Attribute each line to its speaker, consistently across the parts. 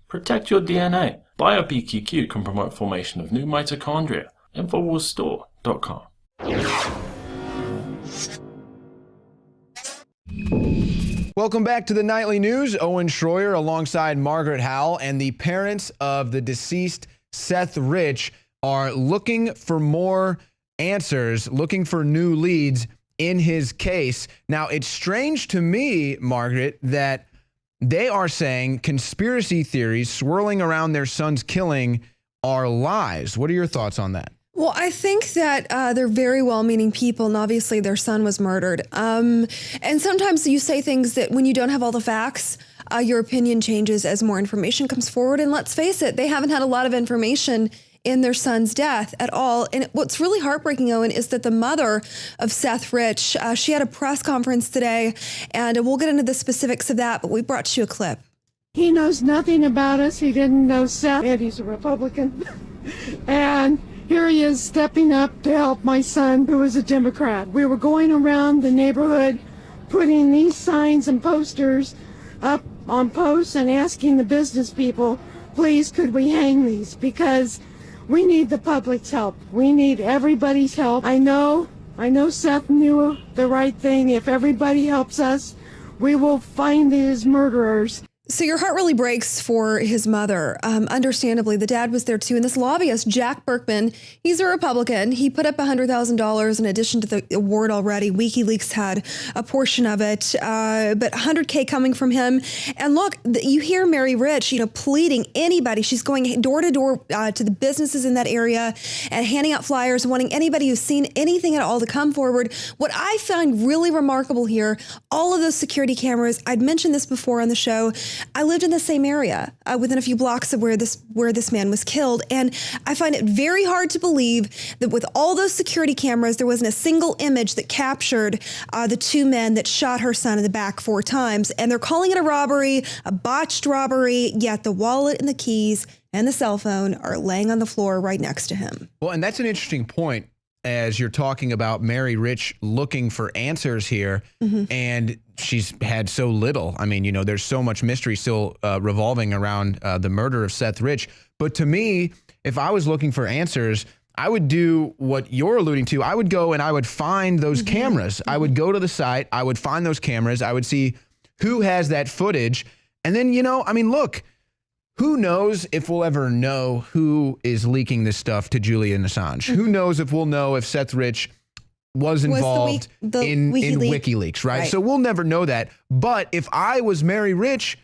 Speaker 1: Protect your DNA. BioPQQ can promote formation of new mitochondria. Infowarsstore.com.
Speaker 2: Welcome back to the Nightly News. Owen Schroyer alongside Margaret Howell, and the parents of the deceased Seth Rich are looking for more answers, looking for new leads in his case. Now, it's strange to me, Margaret, that they are saying conspiracy theories swirling around their son's killing are lies. What are your thoughts on that?
Speaker 3: Well, I think that they're very well-meaning people, and obviously their son was murdered. And sometimes you say things that when you don't have all the facts, your opinion changes as more information comes forward. And let's face it, they haven't had a lot of information in their son's death at all. And what's really heartbreaking, Owen, is that the mother of Seth Rich, she had a press conference today, and we'll get into the specifics of that, but we brought you a clip.
Speaker 4: He knows nothing about us. He didn't know Seth, and he's a Republican. And here he is stepping up to help my son, who is a Democrat. We were going around the neighborhood putting these signs and posters up on posts and asking the business people, please, could we hang these? Because we need the public's help. We need everybody's help. I know Seth knew the right thing. If everybody helps us, we will find his murderers.
Speaker 3: So your heart really breaks for his mother. Understandably, the dad was there too. And this lobbyist, Jack Burkman, he's a Republican. He put up $100,000 in addition to the award already. WikiLeaks had a portion of it, but $100K coming from him. And look, you hear Mary Rich, pleading anybody. She's going door to door to the businesses in that area and handing out flyers, wanting anybody who's seen anything at all to come forward. What I find really remarkable here, all of those security cameras, I'd mentioned this before on the show. I lived in the same area within a few blocks of where this man was killed. And I find it very hard to believe that with all those security cameras, there wasn't a single image that captured the two men that shot her son in the back 4 times. And they're calling it a robbery, a botched robbery, yet the wallet and the keys and the cell phone are laying on the floor right next to him.
Speaker 2: Well, and that's an interesting point as you're talking about Mary Rich looking for answers here. And she's had so little. I mean, there's so much mystery still revolving around the murder of Seth Rich. But to me, if I was looking for answers, I would do what you're alluding to. I would go and I would find those cameras. I would go to the site. I would find those cameras. I would see who has that footage. And then, look, who knows if we'll ever know who is leaking this stuff to Julian Assange? Who knows if we'll know if Seth Rich was involved in WikiLeaks, right? So we'll never know that. But if I was Mary Rich,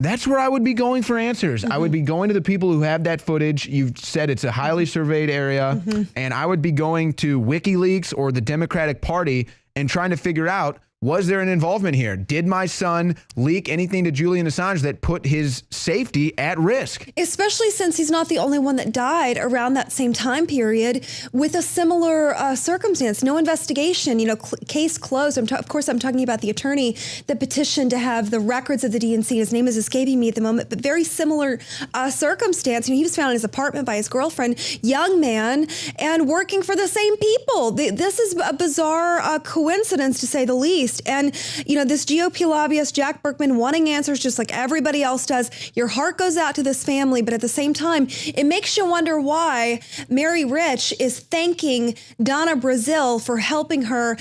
Speaker 2: that's where I would be going for answers. I would be going to the people who have that footage. You've said it's a highly surveyed area. And I would be going to WikiLeaks or the Democratic Party and trying to figure out, was there an involvement here? Did my son leak anything to Julian Assange that put his safety at risk?
Speaker 3: Especially since he's not the only one that died around that same time period with a similar circumstance. No investigation, case closed. Of course, I'm talking about the attorney that petitioned to have the records of the DNC. His name is escaping me at the moment, but very similar circumstance. He was found in his apartment by his girlfriend, young man, and working for the same people. This is a bizarre coincidence, to say the least. And, this GOP lobbyist, Jack Burkman, wanting answers just like everybody else does. Your heart goes out to this family, but at the same time, it makes you wonder why Mary Rich is thanking Donna Brazil for helping her,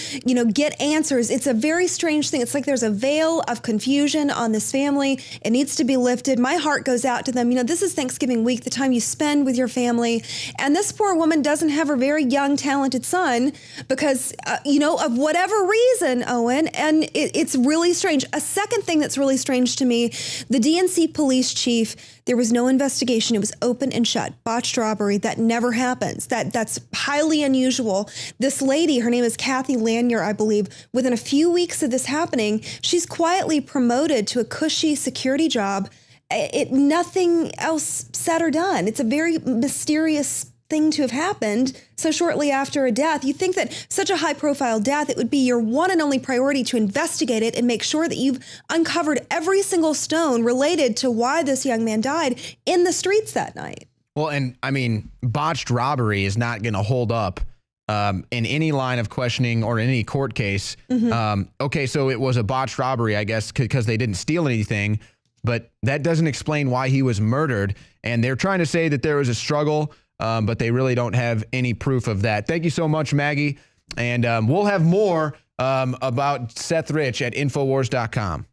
Speaker 3: get answers. It's a very strange thing. It's like there's a veil of confusion on this family. It needs to be lifted. My heart goes out to them. This is Thanksgiving week, the time you spend with your family. And this poor woman doesn't have her very young, talented son because, of whatever reason, Owen. And it's really strange. A second thing that's really strange to me, the DNC police chief, there was no investigation. It was open and shut. Botched robbery. That never happens. That's highly unusual. This lady, her name is Kathy Lanier, I believe. Within a few weeks of this happening, she's quietly promoted to a cushy security job. Nothing else said or done. It's a very mysterious thing to have happened so shortly after a death. You think that such a high-profile death, it would be your one and only priority to investigate it and make sure that you've uncovered every single stone related to why this young man died in the streets that night.
Speaker 2: Well, and botched robbery is not going to hold up in any line of questioning or in any court case. Okay, so it was a botched robbery, I guess, because they didn't steal anything. but that doesn't explain why he was murdered. And they're trying to say that there was a struggle, but they really don't have any proof of that. Thank you so much, Maggie. And we'll have more about Seth Rich at Infowars.com.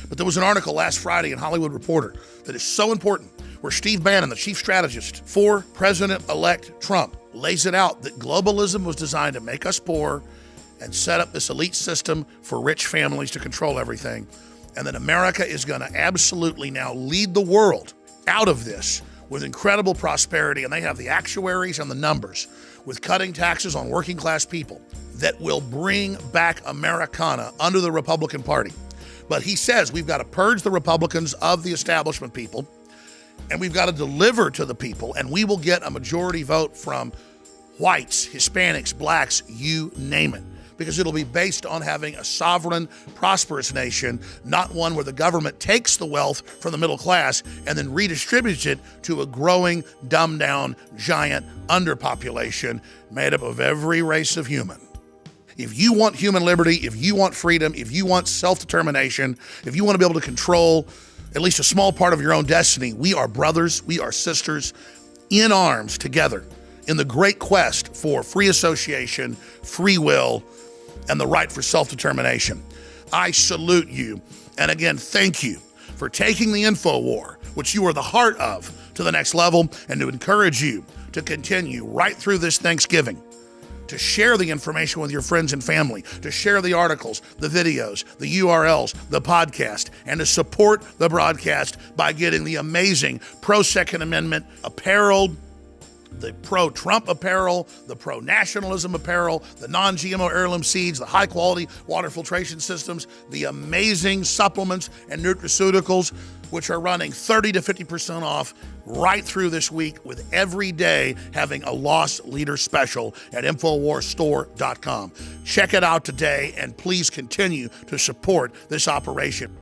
Speaker 5: But there was an article last Friday in Hollywood Reporter that is so important, where Steve Bannon, the chief strategist for President-elect Trump, lays it out that globalism was designed to make us poor and set up this elite system for rich families to control everything. And that America is going to absolutely now lead the world out of this with incredible prosperity. And they have the actuaries and the numbers with cutting taxes on working class people that will bring back Americana under the Republican Party. But he says we've got to purge the Republicans of the establishment people, and we've got to deliver to the people, and we will get a majority vote from whites, Hispanics, blacks, you name it. Because it'll be based on having a sovereign, prosperous nation, not one where the government takes the wealth from the middle class and then redistributes it to a growing, dumbed-down, giant underpopulation made up of every race of human. If you want human liberty, if you want freedom, if you want self-determination, if you want to be able to control at least a small part of your own destiny, we are brothers, we are sisters in arms together in the great quest for free association, free will, and the right for self-determination. I salute you. And again, thank you for taking the InfoWar, which you are the heart of, to the next level, and to encourage you to continue right through this Thanksgiving to share the information with your friends and family, to share the articles, the videos, the URLs, the podcast, and to support the broadcast by getting the amazing pro-Second Amendment apparel, the pro-Trump apparel, the pro-nationalism apparel, the non-GMO heirloom seeds, the high-quality water filtration systems, the amazing supplements and nutraceuticals, which are running 30 to 50% off right through this week, with every day having a loss leader special at InfoWarsStore.com. Check it out today, and please continue to support this operation.